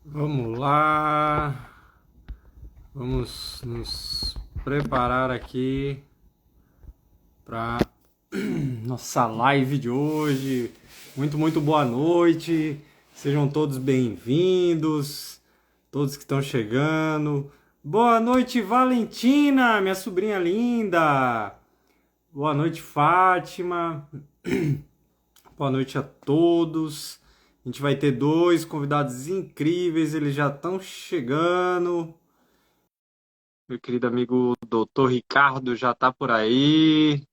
Vamos lá, vamos nos preparar aqui para nossa live de hoje. Muito boa noite, sejam todos bem-vindos, todos que estão chegando. Boa noite, Valentina, minha sobrinha linda. Boa noite, Fátima. Boa noite a todos. A gente vai ter dois convidados incríveis, eles já estão chegando. Meu querido amigo Dr. Ricardo já está por aí.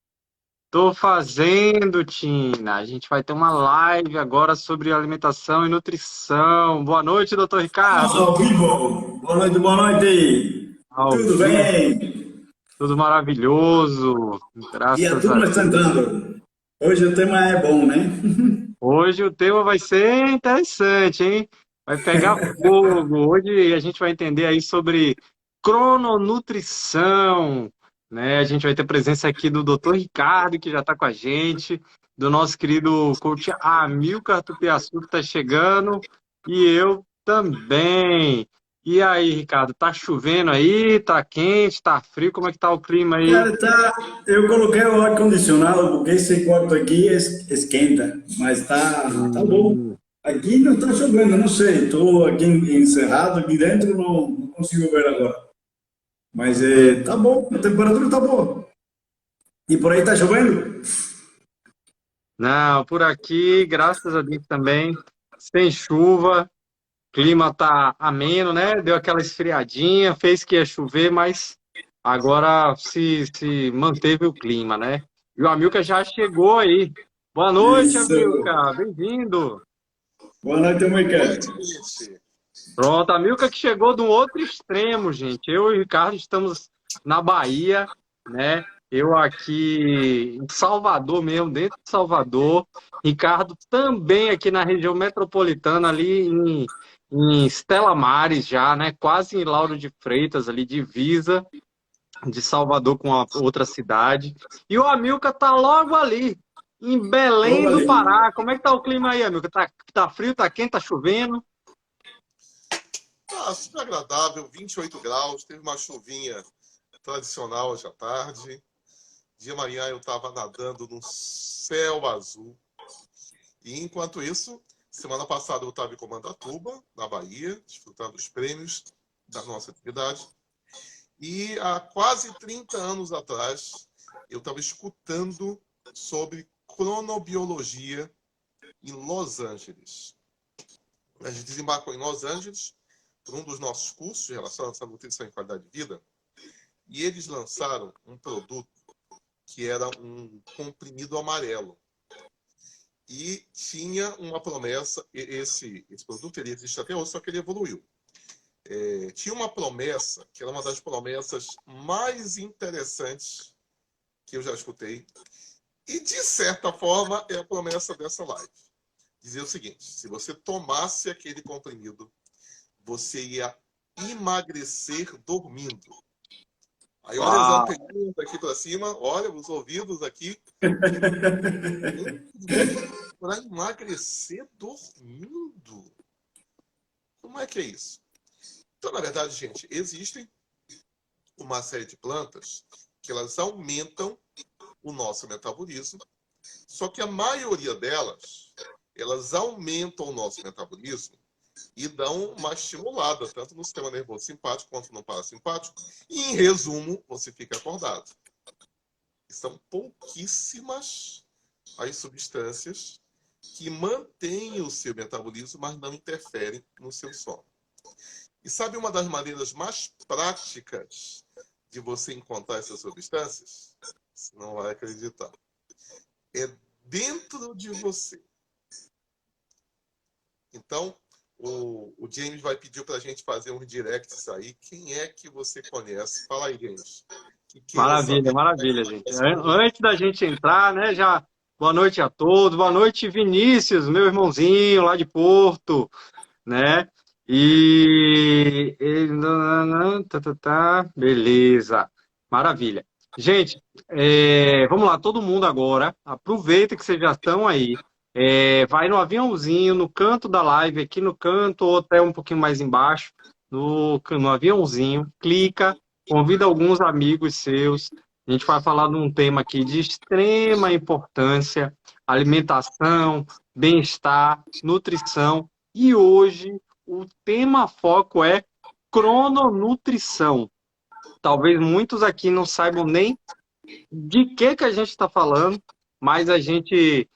Tô fazendo, Tina. A gente vai ter uma live agora sobre alimentação e nutrição. Boa noite, Dr. Estamos Ricardo. ao vivo. Boa noite, boa noite. Ao Tudo vivo, bem? tudo maravilhoso. E a Graças a turma está Deus. entrando. Hoje o tema é bom, né? Hoje o tema vai ser interessante, hein? Vai pegar fogo. Hoje a gente vai entender aí sobre crononutrição, né? A gente vai ter presença aqui do Dr. Ricardo, que já está com a gente, do nosso querido coach Amilcar Tupiaçu, que está chegando, e eu também. E aí, Ricardo, tá chovendo aí? Tá quente? Tá frio? Como é que tá o clima aí? Cara, tá. Eu coloquei o ar-condicionado porque esse quarto aqui esquenta, mas tá bom. Hum. Aqui não está chovendo, não sei. Estou aqui encerrado aqui dentro, não consigo ver agora. Mas tá bom, a temperatura tá boa. E por aí tá chovendo? Não, por aqui, graças a Deus também, sem chuva, clima tá ameno, né? Deu aquela esfriadinha, fez que ia chover, mas agora se manteve o clima, né? E o Amilcar já chegou aí. Boa noite, Isso. Amilcar, bem-vindo. Boa noite, Noite, Michael. gente. Pronto, Amilcar que chegou de um outro extremo, gente. Eu e o Ricardo estamos na Bahia, né? Eu aqui em Salvador mesmo, dentro de Salvador. Ricardo também aqui na região metropolitana, ali em Stella Maris já, né? Quase em Lauro de Freitas, ali divisa de Salvador com a outra cidade. E o Amilcar tá logo ali, em Logo Belém do ali. Pará. Como é que tá o clima aí, Amilcar? Tá frio, tá quente, tá chovendo? Tá super agradável, 28 graus. Teve uma chuvinha tradicional hoje à tarde. De manhã eu estava nadando no céu azul. E enquanto isso, semana passada eu estava em Comandatuba, na Bahia, desfrutando dos prêmios da nossa atividade. E há quase 30 anos atrás, eu estava escutando sobre cronobiologia em Los Angeles. A gente desembarcou em Los Angeles por um dos nossos cursos relacionados à nutrição e qualidade de vida, e eles lançaram um produto que era um comprimido amarelo. E tinha uma promessa, esse produto ele existe até hoje, só que ele evoluiu. Tinha uma promessa, que era uma das promessas mais interessantes que eu já escutei, e de certa forma é a promessa dessa live. Dizia o seguinte: se você tomasse aquele comprimido, você ia emagrecer dormindo. Aí olha as Uau! anteninhas aqui para cima, olha os ouvidos aqui. Para emagrecer dormindo. Como é que é isso? Então, na verdade, gente, existem uma série de plantas que elas aumentam o nosso metabolismo, só que a maioria delas, elas aumentam o nosso metabolismo e dão uma estimulada, tanto no sistema nervoso simpático quanto no parasimpático. E, em resumo, você fica acordado. E são pouquíssimas as substâncias que mantêm o seu metabolismo, mas não interferem no seu sono. E sabe uma das maneiras mais práticas de você encontrar essas substâncias? Você não vai acreditar. É dentro de você. Então, o James vai pedir para a gente fazer uns directs aí. Quem é que você conhece? Fala aí, James. Que queira Maravilha, saber como é que maravilha, é gente. esse produto. Antes da gente entrar, né, já boa noite a todos. Boa noite, Vinícius, meu irmãozinho lá de Porto, né? Beleza. Maravilha. Gente, vamos lá, todo mundo agora. Aproveita que vocês já estão aí. vai no aviãozinho, no canto da live, aqui no canto, ou até um pouquinho mais embaixo, no aviãozinho, clica, convida alguns amigos seus. A gente vai falar de um tema aqui de extrema importância: alimentação, bem-estar, nutrição. E hoje o tema foco é crononutrição. Talvez muitos aqui não saibam nem de que a gente está falando, mas a gente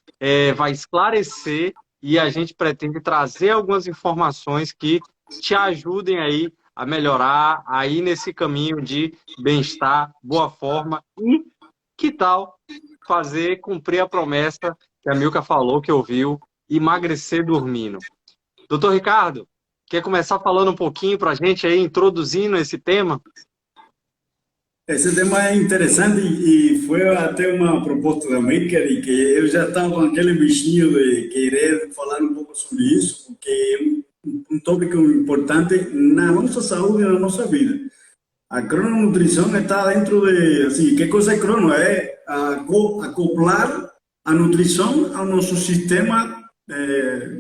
vai esclarecer e a gente pretende trazer algumas informações que te ajudem aí a melhorar, aí nesse caminho de bem-estar, boa forma e que tal fazer cumprir a promessa que a Milka falou, que ouviu, emagrecer dormindo. Doutor Ricardo, quer começar falando um pouquinho para a gente aí, introduzindo esse tema? Esse tema é interessante e foi até uma proposta da Maker e que eu já estava com aquele bichinho de querer falar um pouco sobre isso, porque é um tópico importante na nossa saúde e na nossa vida. A crononutrição está dentro de, assim, que coisa é crono? É acoplar a nutrição ao nosso sistema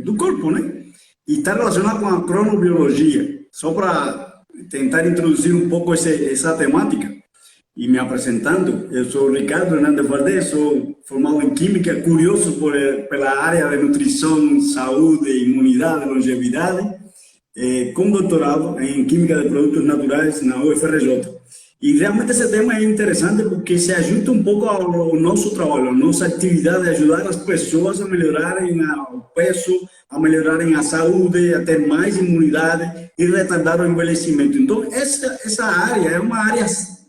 do corpo, né? E está relacionado com a cronobiologia. Só para tentar introduzir um pouco essa temática. E me apresentando, eu sou Ricardo Hernandes Valdez, sou formado em Química, curioso pela área de nutrição, saúde, imunidade, longevidade, com doutorado em Química de Produtos Naturais na UFRJ. E realmente esse tema é interessante porque se ajusta um pouco ao nosso trabalho, à nossa atividade de ajudar as pessoas a melhorarem o peso, a melhorarem a saúde, a ter mais imunidade e retardar o envelhecimento. Então, essa área é uma área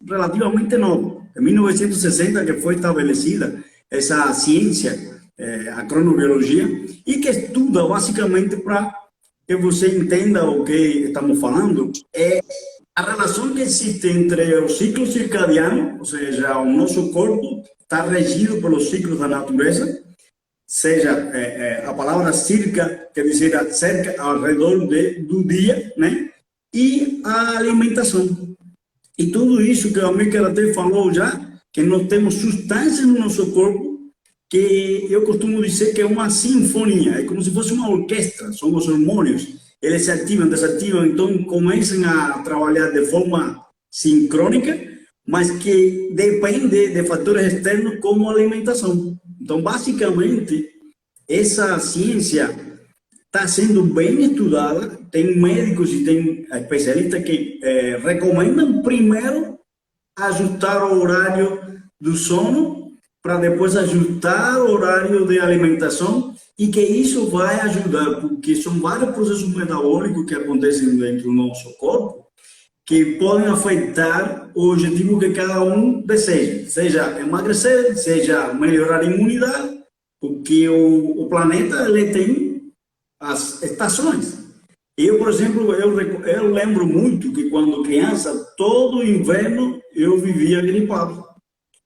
relativamente nova. Em 1960 que foi estabelecida essa ciência, a cronobiologia, e que estuda basicamente para que você entenda o que estamos falando, é a relação que existe entre o ciclo circadiano, ou seja, o nosso corpo está regido pelos ciclos da natureza, seja a palavra circa, quer dizer cerca ao redor do dia, né? E a alimentação. E tudo isso que a Mikel até falou já, que nós temos substâncias no nosso corpo que eu costumo dizer que é uma sinfonia, é como se fosse uma orquestra, são os hormônios, eles se ativam, desativam, então começam a trabalhar de forma sincrônica, mas que depende de fatores externos como a alimentação. Então, basicamente, essa ciência está sendo bem estudada, tem médicos e tem especialistas que recomendam primeiro ajustar o horário do sono para depois ajustar o horário de alimentação e que isso vai ajudar, porque são vários processos metabólicos que acontecem dentro do nosso corpo que podem afetar o objetivo que cada um deseja, seja emagrecer, seja melhorar a imunidade, porque o planeta ele tem as estações. Eu, por exemplo, eu lembro muito que quando criança, todo inverno eu vivia gripado.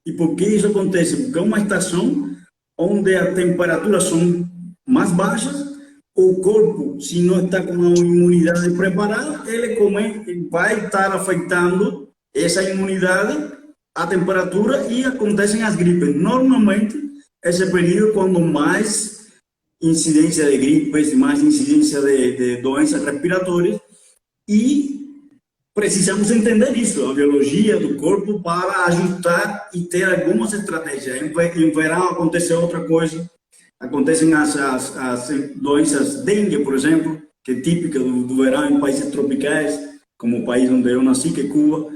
E por que isso acontece? Porque é uma estação onde as temperaturas são mais baixas, o corpo, se não está com a imunidade preparada, ele vai estar afetando essa imunidade, a temperatura e acontecem as gripes. Normalmente, esse período quando mais incidência de gripes, mais incidência de doenças respiratórias e precisamos entender isso, a biologia do corpo para ajustar e ter algumas estratégias. Em verão acontece outra coisa, acontecem as doenças dengue, por exemplo, que é típica do verão em países tropicais, como o país onde eu nasci, que é Cuba.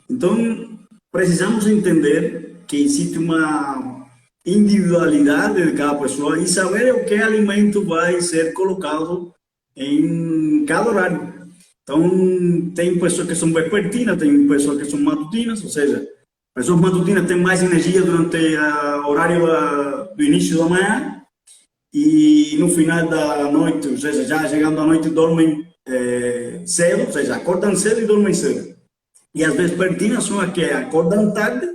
Então, precisamos entender que existe uma individualidade de cada pessoa e saber o que alimento vai ser colocado em cada horário. Então, tem pessoas que são vespertinas, tem pessoas que são matutinas, ou seja, pessoas matutinas têm mais energia durante o horário do início da manhã e no final da noite, ou seja, já chegando à noite, dormem cedo, ou seja, acordam cedo e dormem cedo. E as vespertinas são as que acordam tarde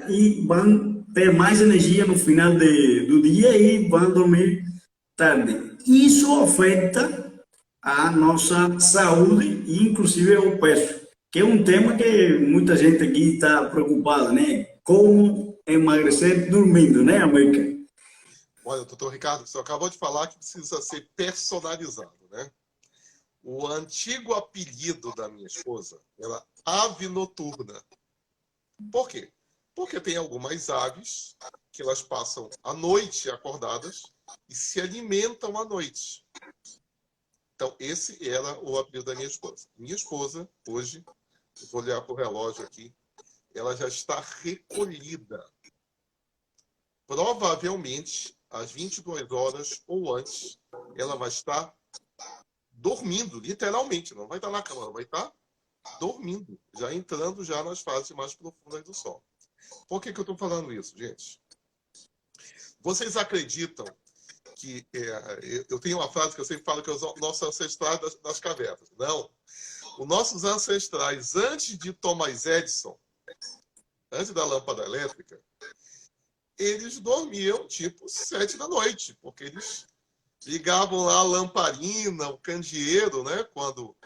e vão ter mais energia no final do dia e vão dormir tarde. Isso afeta a nossa saúde e inclusive o peso, que é um tema que muita gente aqui está preocupada, né? Como emagrecer dormindo, né, América? Olha, doutor Ricardo, você acabou de falar que precisa ser personalizado, né? O antigo apelido da minha esposa era ave noturna. Por quê? Porque tem algumas aves que elas passam a noite acordadas e se alimentam à noite. Então, esse era o apelido da minha esposa. Minha esposa, hoje, eu vou olhar para o relógio aqui, ela já está recolhida. Provavelmente, às 22 horas ou antes, ela vai estar dormindo, literalmente. Não vai estar na cama, ela vai estar dormindo, já entrando já nas fases mais profundas do sono. Por que eu estou falando isso, gente? Vocês acreditam que... eu tenho uma frase que eu sempre falo que é os nossos ancestrais das cavernas. Não. Os nossos ancestrais, antes de Thomas Edison, antes da lâmpada elétrica, eles dormiam tipo 7 da noite, porque eles ligavam lá a lamparina, o candeeiro, né? Quando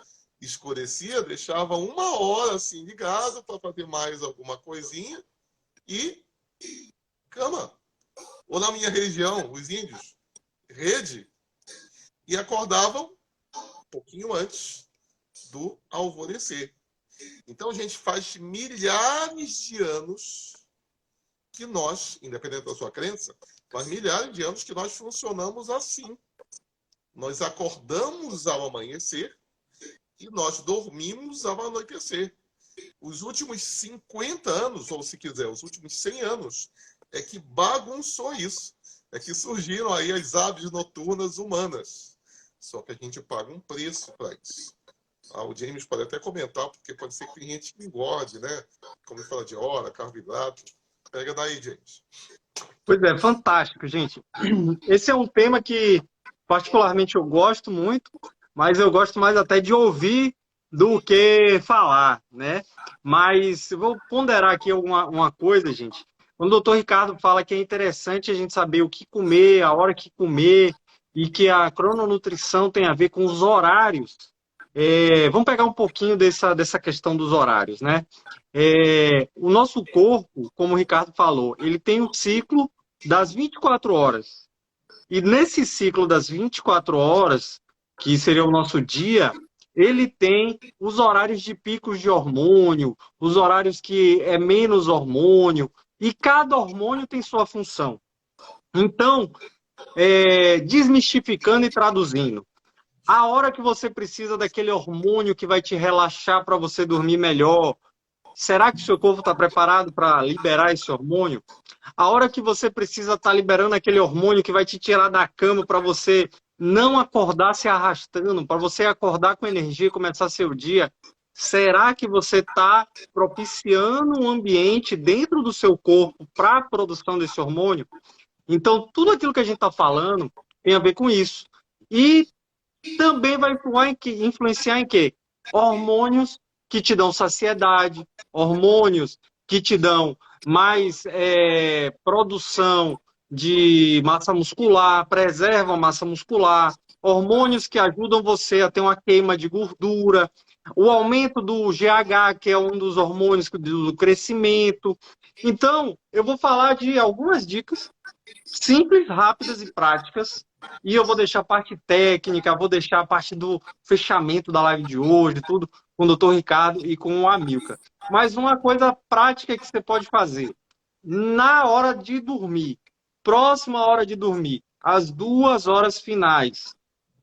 escurecia, deixava 1 hora assim ligado para fazer mais alguma coisinha e cama. Ou na minha região, os índios, rede, e acordavam um pouquinho antes do alvorecer. Então, gente, faz milhares de anos que nós, independente da sua crença, faz milhares de anos que nós funcionamos assim. Nós acordamos ao amanhecer e nós dormimos ao anoitecer. Os últimos 50 anos, ou se quiser, os últimos 100 anos, é que bagunçou isso. É que surgiram aí as aves noturnas humanas. Só que a gente paga um preço para isso. O James pode até comentar, porque pode ser que tem gente que engorde, né? Como ele fala de hora, carboidrato. Pega daí, James. Pois é, fantástico, gente. Esse é um tema que particularmente eu gosto muito, mas eu gosto mais até de ouvir do que falar, né? Mas eu vou ponderar aqui uma coisa, gente. Quando o doutor Ricardo fala que é interessante a gente saber o que comer, a hora que comer, e que a crononutrição tem a ver com os horários. Vamos pegar um pouquinho dessa questão dos horários, né? O nosso corpo, como o Ricardo falou, ele tem um ciclo das 24 horas. E nesse ciclo das 24 horas, que seria o nosso dia, ele tem os horários de picos de hormônio, os horários que é menos hormônio, e cada hormônio tem sua função. Então, desmistificando e traduzindo, a hora que você precisa daquele hormônio que vai te relaxar para você dormir melhor, será que o seu corpo está preparado para liberar esse hormônio? A hora que você precisa estar liberando aquele hormônio que vai te tirar da cama para você não acordar se arrastando, para você acordar com energia e começar seu dia, será que você está propiciando um ambiente dentro do seu corpo para a produção desse hormônio? Então, tudo aquilo que a gente está falando tem a ver com isso. E também vai influenciar em quê? Hormônios que te dão saciedade, hormônios que te dão mais produção de massa muscular, preservam a massa muscular, hormônios que ajudam você a ter uma queima de gordura, o aumento do GH, que é um dos hormônios do crescimento. Então, eu vou falar de algumas dicas simples, rápidas e práticas. E eu vou deixar a parte técnica, vou deixar a parte do fechamento da live de hoje, tudo com o doutor Ricardo e com o Amilcar. Mas uma coisa prática que você pode fazer. Na hora de dormir, próxima hora de dormir, às 2 horas finais,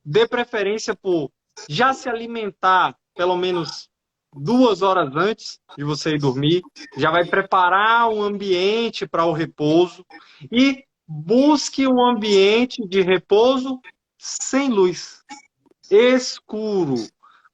dê preferência por já se alimentar pelo menos 2 horas antes de você ir dormir, já vai preparar um ambiente para o repouso e busque um ambiente de repouso sem luz, escuro,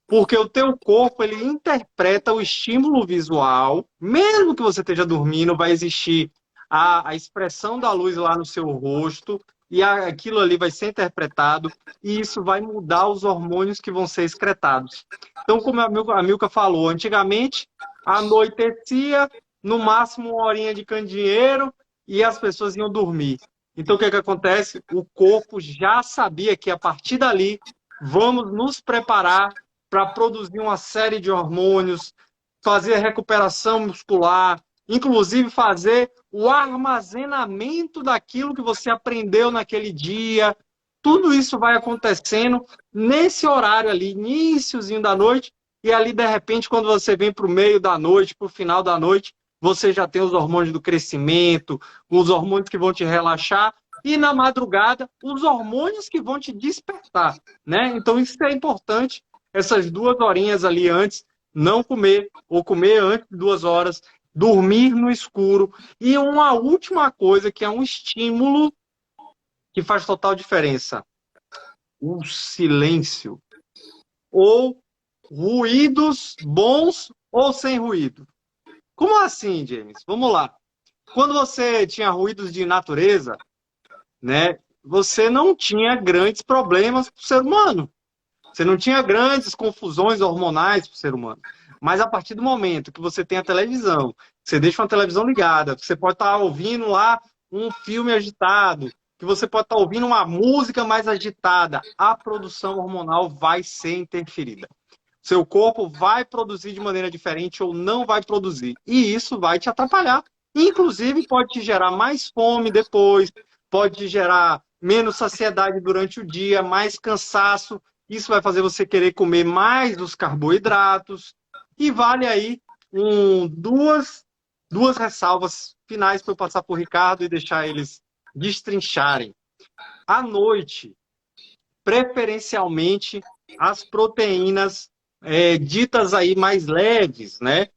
porque o teu corpo ele interpreta o estímulo visual, mesmo que você esteja dormindo, vai existir a expressão da luz lá no seu rosto e aquilo ali vai ser interpretado e isso vai mudar os hormônios que vão ser excretados. Então, como a Milka falou, antigamente anoitecia, no máximo 1 horinha de candeeiro, e as pessoas iam dormir. Então, o que acontece? O corpo já sabia que, a partir dali, vamos nos preparar para produzir uma série de hormônios, fazer recuperação muscular, inclusive fazer o armazenamento daquilo que você aprendeu naquele dia. Tudo isso vai acontecendo nesse horário ali, iniciozinho da noite, e ali, de repente, quando você vem para o meio da noite, para o final da noite, você já tem os hormônios do crescimento, os hormônios que vão te relaxar, e na madrugada, os hormônios que vão te despertar, né? Então, isso é importante, essas 2 horinhas ali antes, não comer, ou comer antes de 2 horas, dormir no escuro. E uma última coisa, que é um estímulo que faz total diferença: o silêncio. Ou ruídos bons ou sem ruído. Como assim, James? Vamos lá. Quando você tinha ruídos de natureza, né, você não tinha grandes problemas para o ser humano. Você não tinha grandes confusões hormonais para o ser humano. Mas a partir do momento que você tem a televisão, você deixa uma televisão ligada, você pode estar ouvindo lá um filme agitado, que você pode estar ouvindo uma música mais agitada, a produção hormonal vai ser interferida. Seu corpo vai produzir de maneira diferente ou não vai produzir. E isso vai te atrapalhar. Inclusive, pode te gerar mais fome depois, pode te gerar menos saciedade durante o dia, mais cansaço. Isso vai fazer você querer comer mais dos carboidratos. E vale aí duas ressalvas finais para eu passar por Ricardo e deixar eles destrincharem. À noite, preferencialmente, as proteínas ditas aí mais leves, né?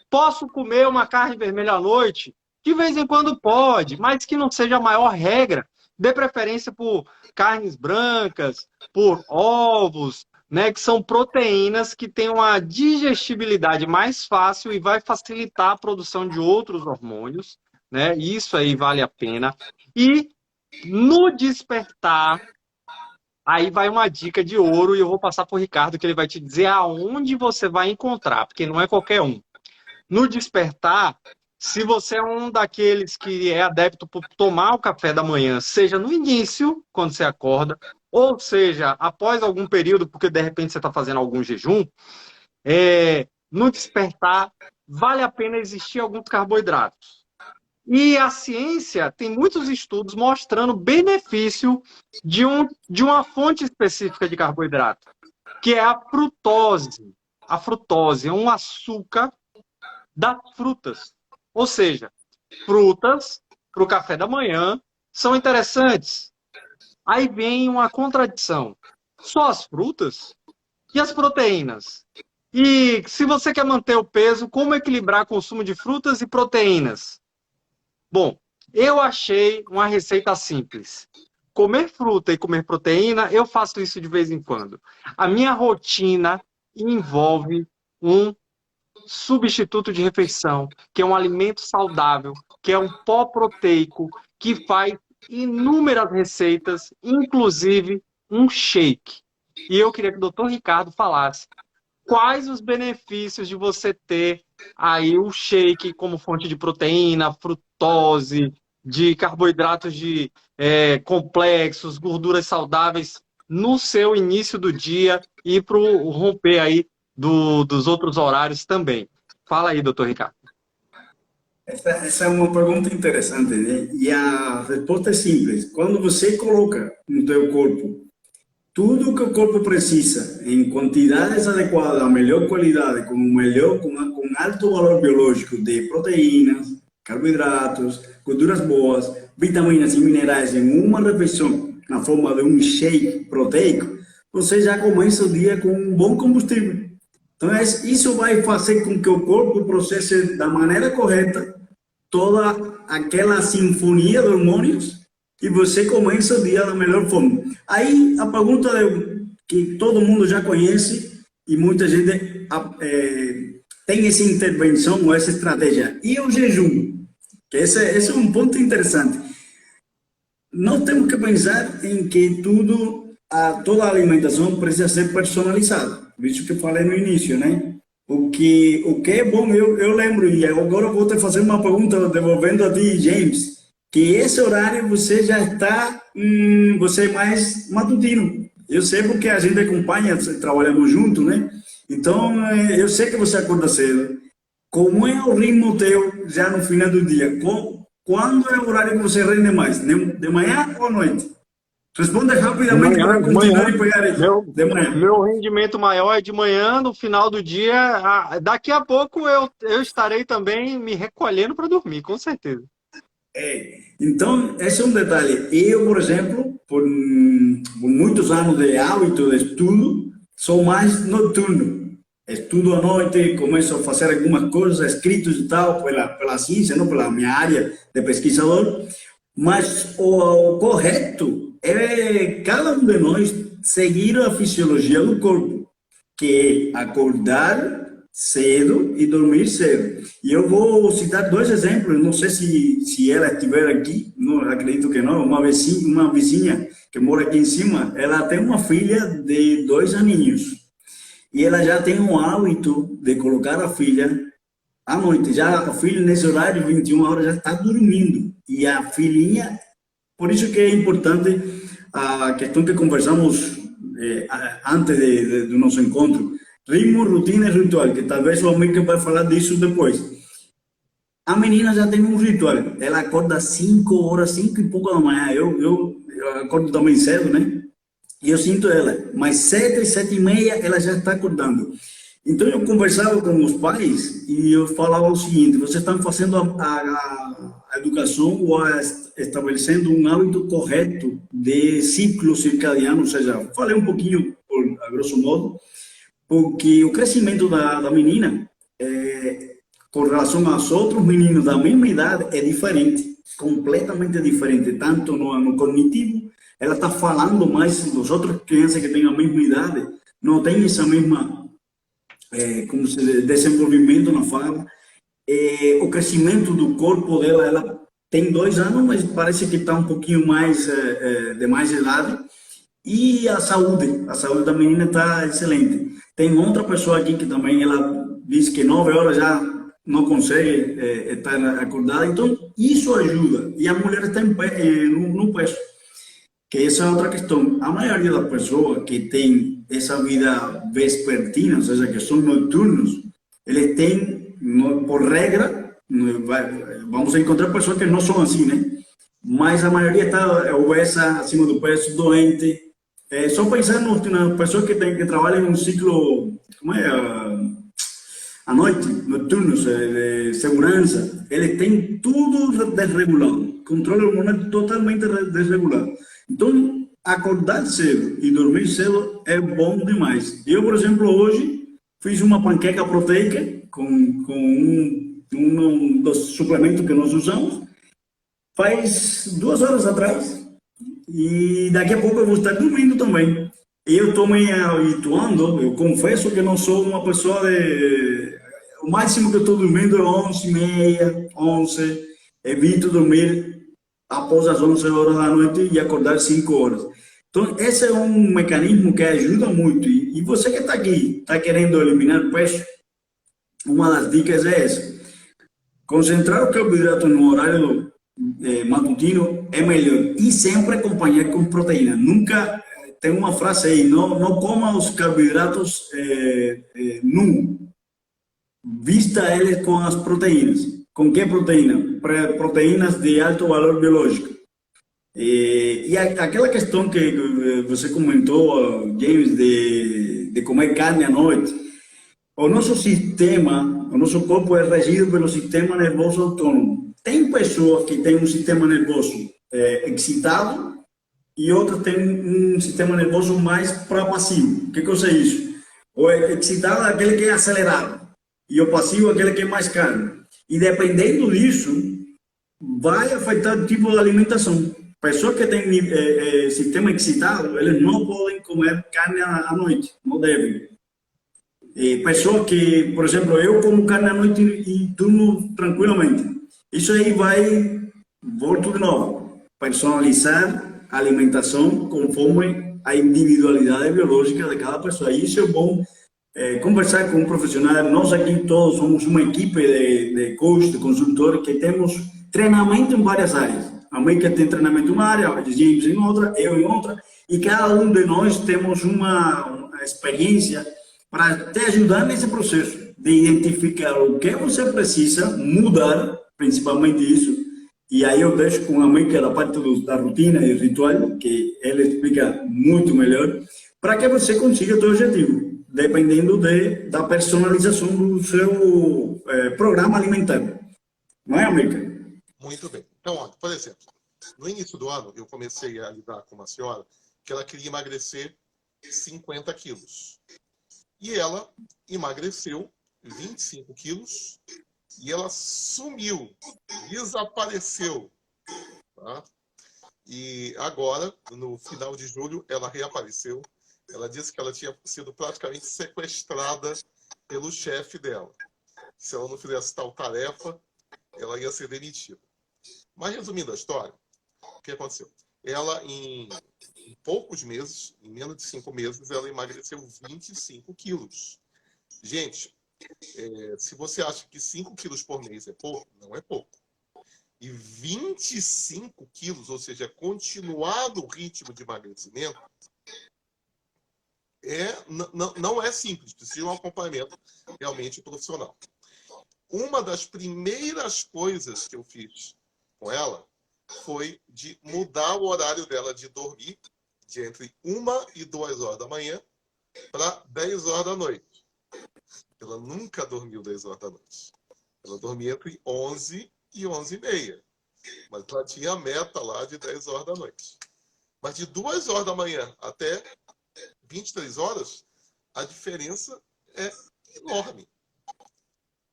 Posso comer uma carne vermelha à noite? De vez em quando pode, mas que não seja a maior regra. Dê preferência por carnes brancas, por ovos, né? Que são proteínas que têm uma digestibilidade mais fácil e vai facilitar a produção de outros hormônios, né? Isso aí vale a pena. E no despertar, aí vai uma dica de ouro e eu vou passar para o Ricardo, que ele vai te dizer aonde você vai encontrar, porque não é qualquer um. No despertar, se você é um daqueles que é adepto por tomar o café da manhã, seja no início, quando você acorda, ou seja, após algum período, porque de repente você está fazendo algum jejum, no despertar, vale a pena existir alguns carboidratos. E a ciência tem muitos estudos mostrando o benefício de uma fonte específica de carboidrato, que é a frutose. A frutose é um açúcar das frutas. Ou seja, frutas para o café da manhã são interessantes. Aí vem uma contradição. Só as frutas? E as proteínas? E se você quer manter o peso, como equilibrar o consumo de frutas e proteínas? Bom, eu achei uma receita simples. Comer fruta e comer proteína, eu faço isso de vez em quando. A minha rotina envolve um substituto de refeição, que é um alimento saudável, que é um pó proteico, que faz inúmeras receitas, inclusive um shake. E eu queria que o Dr. Ricardo falasse quais os benefícios de você ter aí o shake como fonte de proteína, frutose, de carboidratos complexos, gorduras saudáveis no seu início do dia e para o romper aí dos outros horários também. Fala aí, doutor Ricardo. Essa é uma pergunta interessante, né? E a resposta é simples. Quando você coloca no teu corpo tudo que o corpo precisa em quantidades adequadas, a melhor qualidade, com alto valor biológico de proteínas, carboidratos, gorduras boas, vitaminas e minerais em uma refeição na forma de um shake proteico, você já começa o dia com um bom combustível. Então, isso vai fazer com que o corpo processe da maneira correta toda aquela sinfonia de hormônios e você começa o dia da melhor forma. Aí, a pergunta que todo mundo já conhece e muita gente tem essa intervenção ou essa estratégia. E o jejum? Que esse é um ponto interessante. Nós temos que pensar em que toda a alimentação precisa ser personalizada. Por isso que eu falei no início, né? O que é bom, eu lembro, e agora eu vou te fazer uma pergunta devolvendo a ti, James, que esse horário você já está, você é mais matutino. Eu sei porque a gente acompanha, trabalhamos junto, né? Então, eu sei que você acorda cedo. Como é o ritmo teu já no final do dia? quando é o horário que você rende mais? De manhã ou à noite? Responda De rapidamente manhã, para de continuar manhã. e pegar isso. De manhã. Meu rendimento maior é de manhã, no final do dia. Daqui a pouco eu estarei também me recolhendo para dormir, com certeza. Então, esse é um detalhe. Eu, por exemplo, por muitos anos de hábito de estudo, sou mais noturno. Estudo à noite, começo a fazer algumas coisas, escritos e tal, pela ciência, não pela minha área de pesquisador. Mas o correto é cada um de nós seguir a fisiologia do corpo, que é acordar cedo e dormir cedo. E eu vou citar dois exemplos, não sei se ela estiver aqui, não acredito que não, uma vizinha que mora aqui em cima, ela tem uma filha de 2 aninhos, e ela já tem um hábito de colocar a filha à noite. Já a filha, nesse horário, 21 horas, já está dormindo. E a filhinha, por isso que é importante a questão que conversamos antes do nosso encontro, ritmo, rotina e ritual, que talvez o amigo vai falar disso depois. A menina já tem um ritual, ela acorda às 5 horas, 5 e pouco da manhã, eu acordo também cedo, né? E eu sinto ela, mas 7, 7 e meia, ela já está acordando. Então eu conversava com os pais e eu falava o seguinte: vocês estão fazendo a educação ou estabelecendo um hábito correto de ciclo circadiano, ou seja, falei um pouquinho, a grosso modo, porque o crescimento da menina, com relação aos outros meninos da mesma idade, é diferente, completamente diferente, tanto no cognitivo, ela está falando mais, as outras crianças que têm a mesma idade, não têm essa mesma como se desenvolvimento na fala, o crescimento do corpo dela, ela tem 2 anos, mas parece que está um pouquinho mais de mais idade, e a saúde da menina está excelente. Tem outra pessoa aqui que também ela diz que 9 horas já não consegue estar acordada, então isso ajuda, e a mulher está no peso, que essa é outra questão. A maioria das pessoas que tem essa vida vespertina, ou seja, que são noturnos, eles têm, por regra, vamos encontrar pessoas que não são assim, né? Mas a maioria está obesa, acima do peso, doente. Só pensar nas pessoas que trabalham em um ciclo, como é, à noite, noturnos, de segurança, eles têm tudo desregulado, controle hormonal totalmente desregulado. Então, acordar cedo e dormir cedo é bom demais. Eu, por exemplo, hoje fiz uma panqueca proteica com um dos suplementos que nós usamos, faz 2 horas atrás, e daqui a pouco eu vou estar dormindo também. Eu estou me habituando, eu confesso que não sou uma pessoa de... O máximo que eu estou dormindo é 11h30, 11, evito dormir após as 11 horas da noite e acordar 5 horas. Então, esse é um mecanismo que ajuda muito. E você que está aqui, está querendo eliminar peso, uma das dicas é essa. Concentrar o carboidrato no horário matutino é melhor. E sempre acompanhar com proteína. Nunca, tem uma frase aí, não coma os carboidratos nu. Vista eles com as proteínas. Com que proteína? Proteínas de alto valor biológico. E aquela questão que você comentou, James, de comer carne à noite, o nosso sistema, o nosso corpo é regido pelo sistema nervoso autônomo. Tem pessoas que têm um sistema nervoso excitado e outras têm um sistema nervoso mais passivo. Que coisa é isso? O excitado é aquele que é acelerado e o passivo é aquele que é mais calmo. E dependendo disso, vai afetar o tipo de alimentação. Pessoas que têm sistema excitado, eles não podem comer carne à noite, não devem. Pessoas que, por exemplo, eu como carne à noite e durmo tranquilamente. Isso aí volto de novo, personalizar a alimentação conforme a individualidade biológica de cada pessoa. E isso é bom. Conversar com um profissional. Nós aqui todos somos uma equipe de coach, de consultores, que temos treinamento em várias áreas. A Mica tem treinamento em uma área, a James em outra, eu em outra, e cada um de nós temos uma experiência para te ajudar nesse processo de identificar o que você precisa mudar, principalmente isso, E aí eu deixo com a mãe, que é da parte da rotina e ritual, que ela explica muito melhor, para que você consiga o seu objetivo, dependendo da personalização do seu programa alimentar. Não é, América? Muito bem. Então, olha, por exemplo, no início do ano, eu comecei a lidar com uma senhora que ela queria emagrecer 50 quilos. E ela emagreceu 25 quilos e ela sumiu, desapareceu. Tá? E agora, no final de julho, ela reapareceu. Ela disse que ela tinha sido praticamente sequestrada pelo chefe dela. Se ela não fizesse tal tarefa, ela ia ser demitida. Mas, resumindo a história, o que aconteceu? Ela, em poucos meses, em menos de 5 meses, ela emagreceu 25 quilos. Gente, se você acha que 5 quilos por mês é pouco, não é pouco. E 25 quilos, ou seja, continuar no ritmo de emagrecimento, não é simples, precisa de um acompanhamento realmente profissional. Uma das primeiras coisas que eu fiz com ela foi de mudar o horário dela de dormir de entre 1 e 2 horas da manhã para 10 horas da noite. Ela nunca dormiu 10 horas da noite. Ela dormia entre 11 e 11h30. Mas ela tinha a meta lá de 10 horas da noite. Mas de 2 horas da manhã até 23 horas, a diferença é enorme.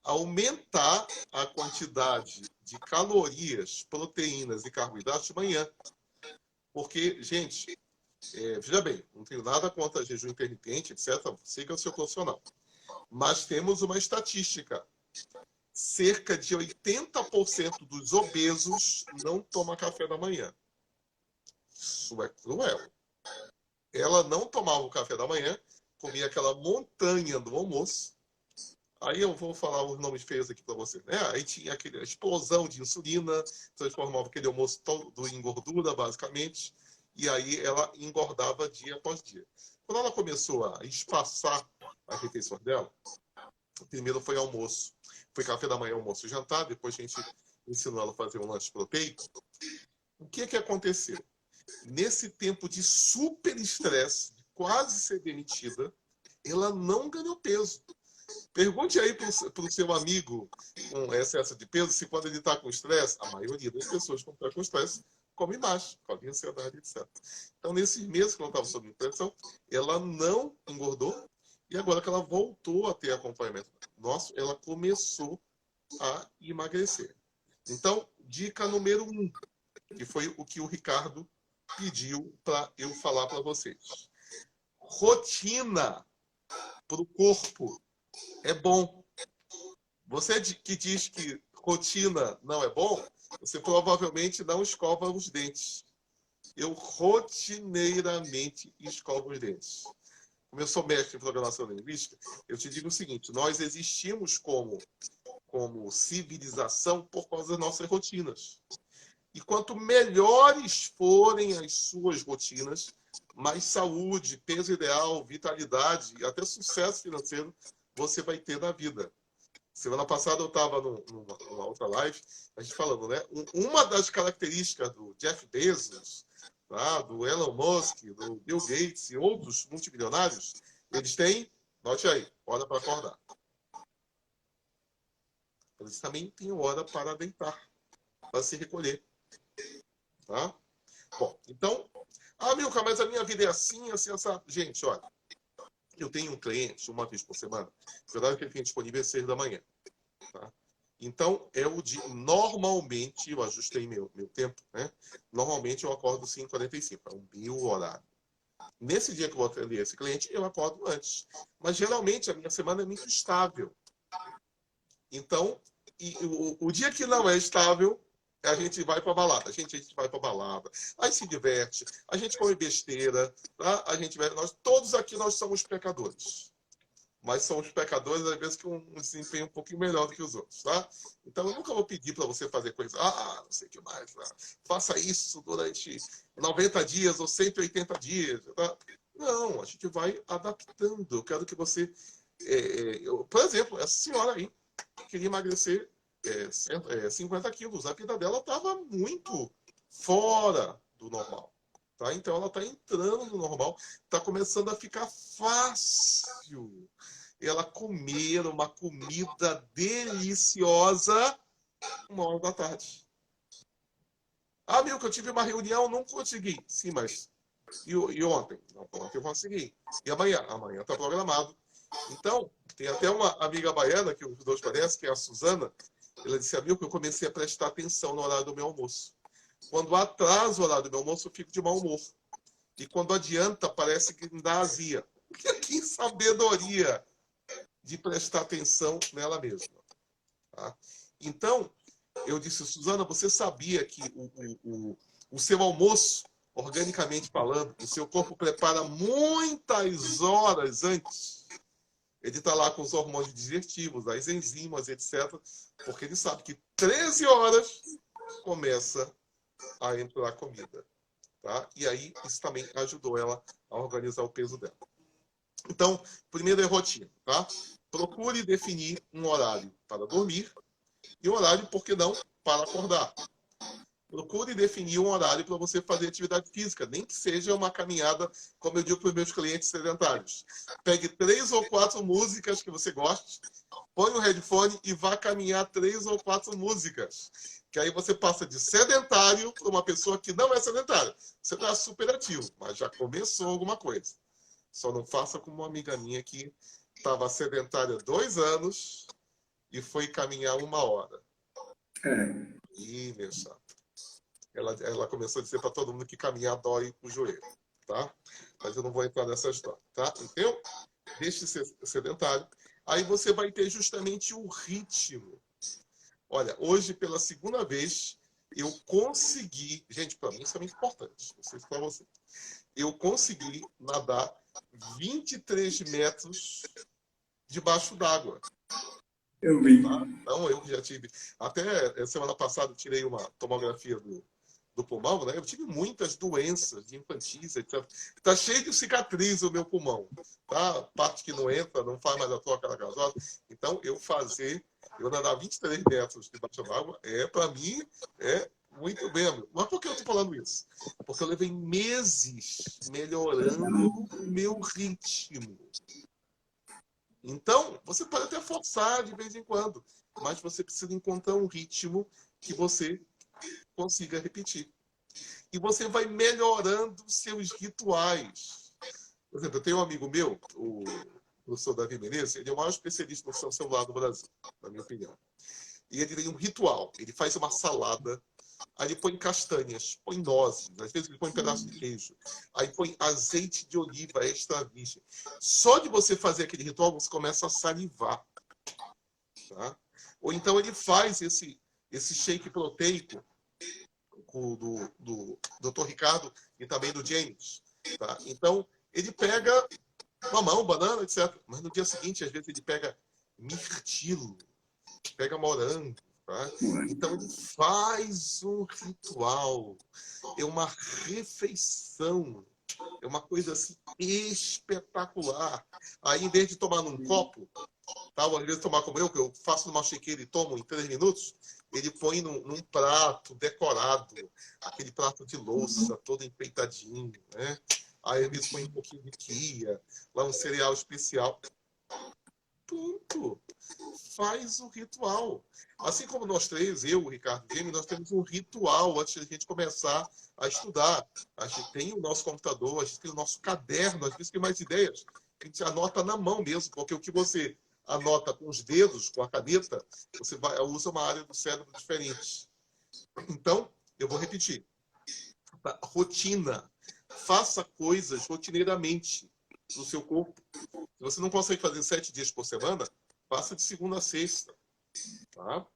Aumentar a quantidade de calorias, proteínas e carboidratos de manhã. Porque, gente, veja bem, não tenho nada contra jejum intermitente, etc. Siga o seu profissional. Mas temos uma estatística. Cerca de 80% dos obesos não toma café da manhã. Isso é cruel. Ela não tomava o café da manhã, comia aquela montanha do almoço. Aí eu vou falar os nomes feios aqui para você. Né? Aí tinha aquela explosão de insulina, transformava aquele almoço todo em gordura, basicamente. E aí ela engordava dia após dia. Quando ela começou a espaçar as refeições dela, primeiro foi almoço. Foi café da manhã, almoço e jantar. Depois a gente ensinou ela a fazer um lanche proteico. O que aconteceu? Nesse tempo de super estresse, de quase ser demitida, ela não ganhou peso. Pergunte aí para o seu amigo com excesso de peso se quando ele está com estresse, a maioria das pessoas que estão com estresse come mais, come ansiedade, etc. Então, nesses meses que ela estava sob pressão, ela não engordou. E agora que ela voltou a ter acompanhamento nosso, ela começou a emagrecer. Então, dica número 1, que foi o que o Ricardo pediu para eu falar para vocês. Rotina para o corpo é bom. Você que diz que rotina não é bom, você provavelmente não escova os dentes. Eu rotineiramente escovo os dentes. Como eu sou mestre em programação linguística, eu te digo o seguinte: nós existimos como civilização por causa das nossas rotinas. E quanto melhores forem as suas rotinas, mais saúde, peso ideal, vitalidade e até sucesso financeiro você vai ter na vida. Semana passada eu estava numa outra live, a gente falando, né? Uma das características do Jeff Bezos, tá? Do Elon Musk, do Bill Gates e outros multimilionários, eles têm, note aí, hora para acordar. Eles também têm hora para deitar, para se recolher. Tá? Bom, então, Milka, mas a minha vida é assim, assim, assim. Gente, olha, eu tenho um cliente, uma vez por semana, o horário que ele tem disponível é 6 da manhã. Tá? Então, normalmente, eu ajustei meu tempo, né? Normalmente eu acordo 5h45, é o meu horário. Nesse dia que eu vou atender esse cliente, eu acordo antes. Mas, geralmente, a minha semana é muito estável. Então, o dia que não é estável, a gente vai para balada. A gente vai para balada. Aí se diverte. A gente come besteira. Tá? Todos aqui nós somos pecadores. Mas somos pecadores, às vezes, com um desempenho um pouquinho melhor do que os outros. Tá? Então, eu nunca vou pedir para você fazer coisa. Não sei o que mais. Tá? Faça isso durante 90 dias ou 180 dias. Tá? Não, a gente vai adaptando. Eu quero que você... por exemplo, essa senhora aí queria emagrecer 50 quilos. A vida dela estava muito fora do normal. Tá? Então ela está entrando no normal, está começando a ficar fácil ela comer uma comida deliciosa 1h da tarde. Ah, Milka, eu tive uma reunião, não consegui. Sim, mas e ontem? Não, ontem eu consegui. E amanhã? Amanhã está programado. Então, tem até uma amiga baiana, que os dois conhecem, que é a Suzana. Ela disse a Milka, eu comecei a prestar atenção no horário do meu almoço. Quando atrasa o horário do meu almoço, eu fico de mau humor. E quando adianta, parece que me dá azia. Que sabedoria de prestar atenção nela mesma. Tá? Então, eu disse, Suzana, você sabia que o seu almoço, organicamente falando, o seu corpo prepara muitas horas antes? Ele está lá com os hormônios digestivos, as enzimas, etc. Porque ele sabe que 13 horas começa a entrar a comida. Tá? E aí, isso também ajudou ela a organizar o peso dela. Então, primeiro é rotina. Tá? Procure definir um horário para dormir e um horário, por que não, para acordar. Procure definir um horário para você fazer atividade física, nem que seja uma caminhada, como eu digo para os meus clientes sedentários. Pegue 3 ou 4 músicas que você goste, põe o headphone e vá caminhar 3 ou 4 músicas. Que aí você passa de sedentário para uma pessoa que não é sedentária. Você está super ativo, mas já começou alguma coisa. Só não faça como uma amiga minha que estava sedentária 2 anos e foi caminhar 1 hora. Ih, meu chato. Ela começou a dizer para todo mundo que caminhar dói o joelho, tá? Mas eu não vou entrar nessa história, tá? Então, deixe de ser sedentário. Aí você vai ter justamente o ritmo. Olha, hoje, pela segunda vez, eu consegui... Gente, para mim isso é muito importante. Não sei se para você. Eu consegui nadar 23 metros debaixo d'água. Eu vi. Tá? Então, eu já tive... Até semana passada, eu tirei uma tomografia do pulmão, né? Eu tive muitas doenças infantis, etc. Está cheio de cicatriz o meu pulmão. Tá? Parte que não entra, não faz mais a troca da gasosa. Então, eu nadar 23 metros debaixo d'água, para mim, é muito bem. Mas por que eu estou falando isso? Porque eu levei meses melhorando o meu ritmo. Então, você pode até forçar de vez em quando, mas você precisa encontrar um ritmo que você consiga repetir. E você vai melhorando os seus rituais. Por exemplo, eu tenho um amigo meu, o professor Davi Menezes, ele é o maior especialista no celular do Brasil, na minha opinião. E ele tem um ritual. Ele faz uma salada, aí ele põe castanhas, põe nozes, às vezes ele põe um pedaço de queijo, aí põe azeite de oliva extra virgem. Só de você fazer aquele ritual, você começa a salivar. Tá? Ou então ele faz esse shake proteico do Dr. Ricardo e também do James. Tá? Então, ele pega mamão, banana, etc. Mas no dia seguinte, às vezes, ele pega mirtilo, pega morango. Tá? Então, ele faz um ritual. É uma refeição. É uma coisa assim espetacular. Aí, em vez de tomar num copo, tá? Ou às vezes tomar como eu, que eu faço numa chiqueira e tomo em 3 minutos, ele põe num prato decorado, aquele prato de louça, todo enfeitadinho, né? Aí às vezes põe um pouquinho de chia, lá um cereal especial. Ponto. Faz o ritual. Assim como nós três, eu, o Ricardo e o Jamie, nós temos um ritual antes de a gente começar a estudar. A gente tem o nosso computador, a gente tem o nosso caderno, às vezes tem mais ideias. A gente anota na mão mesmo, porque o que você anota com os dedos, com a caneta, você usa uma área do cérebro diferente. Então, eu vou repetir. Rotina. Faça coisas rotineiramente no seu corpo. Se você não consegue fazer 7 dias por semana, faça de segunda a sexta. Tá?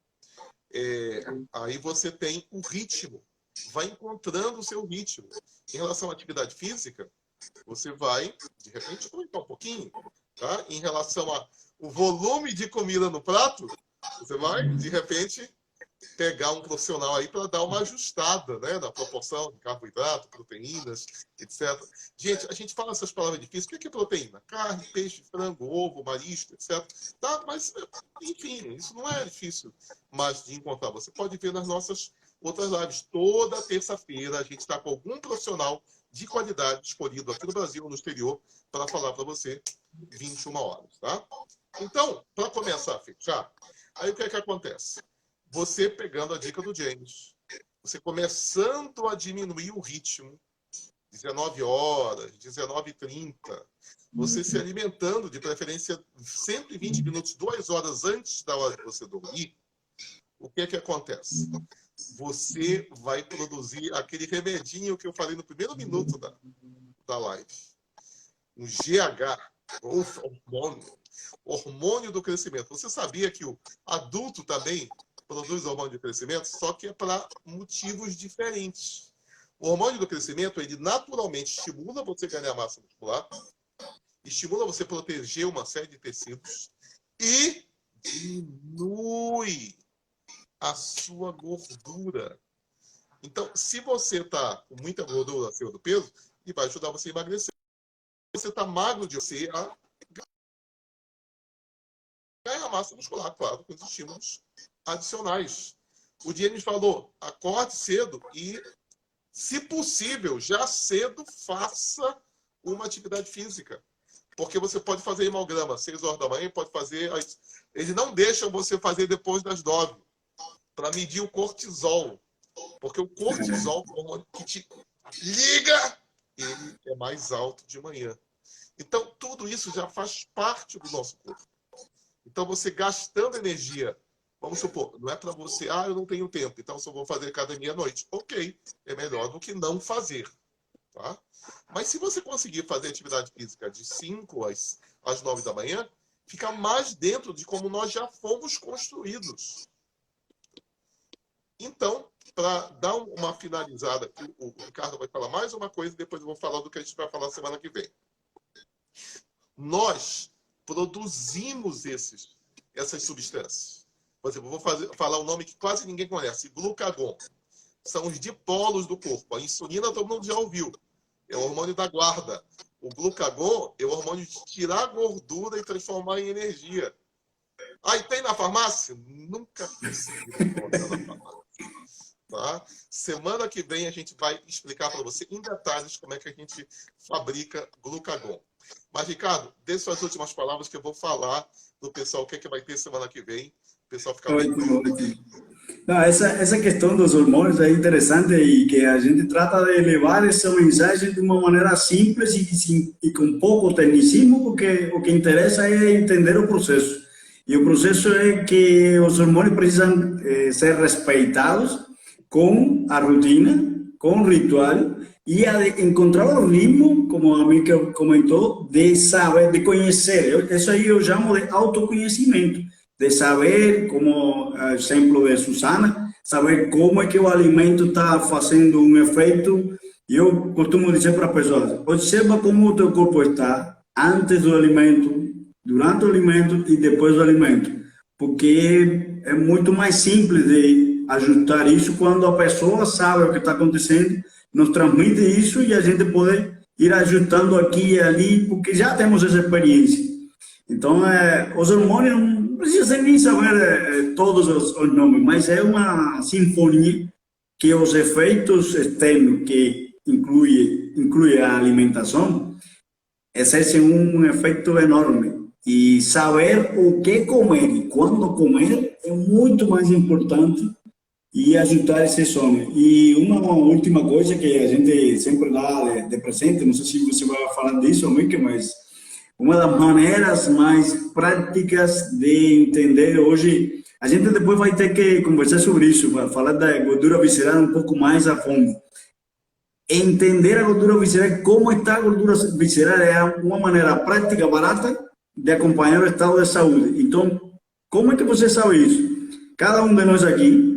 Aí você tem o ritmo. Vai encontrando o seu ritmo. Em relação à atividade física, você vai, de repente, aumentar um pouquinho. Tá? Em relação ao volume de comida no prato, você vai, de repente, pegar um profissional aí para dar uma ajustada, né, na proporção de carboidrato, proteínas, etc. Gente, a gente fala essas palavras difíceis. O que é proteína? Carne, peixe, frango, ovo, marisco, etc. Tá? Mas, enfim, isso não é difícil mais de encontrar. Você pode ver nas nossas outras lives. Toda terça-feira a gente está com algum profissional de qualidade escolhido aqui no Brasil ou no exterior para falar para você 21 horas, tá? Então, para começar a fechar, aí o que é que acontece? Você pegando a dica do James, você começando a diminuir o ritmo, 19 horas, 19h30, você se alimentando, de preferência 120 minutos, 2 horas antes da hora de você dormir, o que é que acontece? Você vai produzir aquele remedinho que eu falei no primeiro minuto da live. Um GH, ou hormônio do crescimento. Você sabia que o adulto também produz hormônio de crescimento, só que é para motivos diferentes. O hormônio do crescimento, ele naturalmente estimula você a ganhar massa muscular, estimula você a proteger uma série de tecidos e diminui a sua gordura. Então, se você está com muita gordura acima do peso, ele vai ajudar você a emagrecer. Se você está magro de você a ganhar massa muscular, claro, com os estímulos adicionais. O James falou, acorde cedo e, se possível, já cedo, faça uma atividade física. Porque você pode fazer hemograma às 6 horas da manhã, pode fazer... Eles não deixam você fazer depois das 9, para medir o cortisol. Porque o cortisol, o hormônio que te liga, ele é mais alto de manhã. Então, tudo isso já faz parte do nosso corpo. Então, você gastando energia, vamos supor, não é para você, eu não tenho tempo, então só vou fazer academia à noite. Ok, é melhor do que não fazer. Tá? Mas se você conseguir fazer atividade física de 5 às 9 da manhã, fica mais dentro de como nós já fomos construídos. Então, para dar uma finalizada aqui, o Ricardo vai falar mais uma coisa e depois eu vou falar do que a gente vai falar semana que vem. Nós produzimos essas substâncias. Por exemplo, eu vou falar um nome que quase ninguém conhece, glucagon. São os dipolos do corpo. A insulina todo mundo já ouviu. É o hormônio da guarda. O glucagon é o hormônio de tirar gordura e transformar em energia. E tem na farmácia? Nunca consegui encontrar na farmácia. Tá? Semana que vem a gente vai explicar para você em detalhes como é que a gente fabrica glucagon. Mas, Ricardo, dê suas últimas palavras que eu vou falar do pessoal o que é que vai ter semana que vem. O pessoal fica bem curioso. Não, essa questão dos hormônios é interessante e que a gente trata de levar essa mensagem de uma maneira simples e com pouco tecnicismo, porque o que interessa é entender o processo. E o processo é que os hormônios precisam ser respeitados com a rotina, com o ritual e encontrar o ritmo, como a Mica comentou, de saber, de conhecer. Isso aí eu chamo de autoconhecimento, de saber, como exemplo de Susana, saber como é que o alimento está fazendo um efeito. Eu costumo dizer para as pessoas, observa como o teu corpo está antes do alimento, durante o alimento e depois do alimento, porque é muito mais simples de ajustar isso quando a pessoa sabe o que está acontecendo, nos transmite isso e a gente pode ir ajustando aqui e ali, porque já temos essa experiência. Então, os hormônios, não precisa nem saber todos os nomes, mas é uma sinfonia que os efeitos externos, que inclui a alimentação, exercem um efeito enorme. E saber o que comer e quando comer é muito mais importante e ajudar esse sono. E uma última coisa que a gente sempre dá de presente, não sei se você vai falar disso, Mica, mas uma das maneiras mais práticas de entender hoje, a gente depois vai ter que conversar sobre isso, para falar da gordura visceral um pouco mais a fundo. Entender a gordura visceral, como está a gordura visceral, é uma maneira prática, barata, de acompanhar o estado de saúde. Então, como é que você sabe isso? Cada um de nós aqui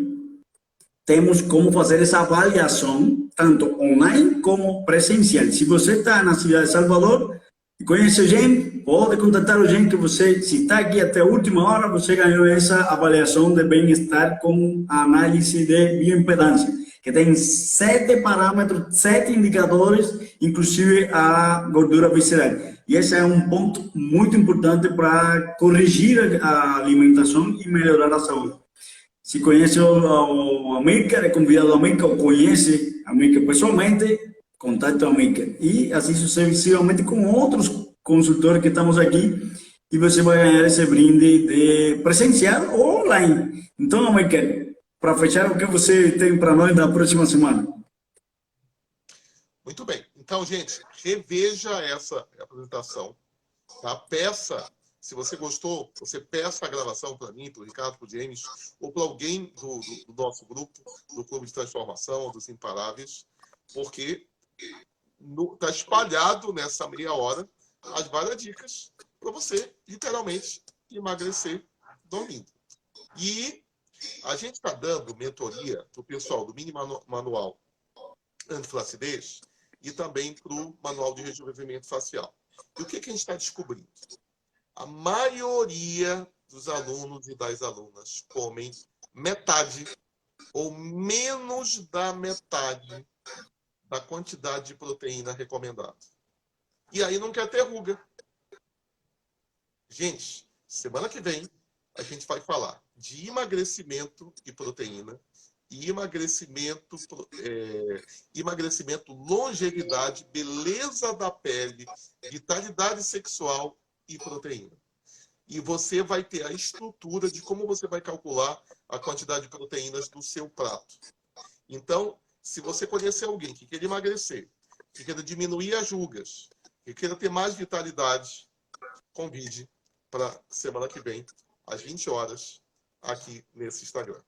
temos como fazer essa avaliação, tanto online como presencial. Se você está na cidade de Salvador, Conhece o Gen? Pode contatar o Gen que você, se está aqui até a última hora, você ganhou essa avaliação de bem-estar com a análise de bioimpedância, que tem 7 parâmetros, 7 indicadores, inclusive a gordura visceral. E esse é um ponto muito importante para corrigir a alimentação e melhorar a saúde. Se conhece o Amílcar, é convidado ao Amílcar, ou conhece a Amílcar pessoalmente, contate o Amílcar. E assim sucessivamente com outros consultores que estamos aqui, e você vai ganhar esse brinde de presencial ou online. Então, Amílcar, para fechar, o que você tem para nós na próxima semana? Muito bem. Então, gente, reveja essa apresentação. Tá? Peça, se você gostou, você peça a gravação para mim, para o Ricardo, para o James, ou para alguém do nosso grupo, do Clube de Transformação, dos Imparáveis, porque está espalhado nessa meia hora as várias dicas para você, literalmente, emagrecer dormindo. E a gente está dando mentoria para o pessoal do Mini Manual Antiflacidez e também para o Manual de Rejuvenescimento Facial. E o que a gente está descobrindo? A maioria dos alunos e das alunas comem metade ou menos da metade da quantidade de proteína recomendada. E aí não quer ter ruga. Gente, semana que vem a gente vai falar de emagrecimento e proteína, e emagrecimento, longevidade, beleza da pele, vitalidade sexual e proteína. E você vai ter a estrutura de como você vai calcular a quantidade de proteínas do seu prato. Então, se você conhecer alguém que quer emagrecer, que quer diminuir as rugas, que quer ter mais vitalidade, convide para semana que vem, às 20 horas, aqui nesse Instagram.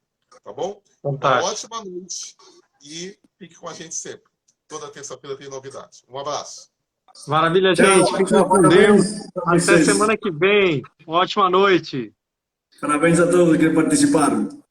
Tá bom? Fantástico. Uma ótima noite e fique com a gente sempre. Toda terça-feira tem novidades. Um abraço. Maravilha, gente. Fiquem com Deus. Até semana que vem. Uma ótima noite. Parabéns a todos que participaram.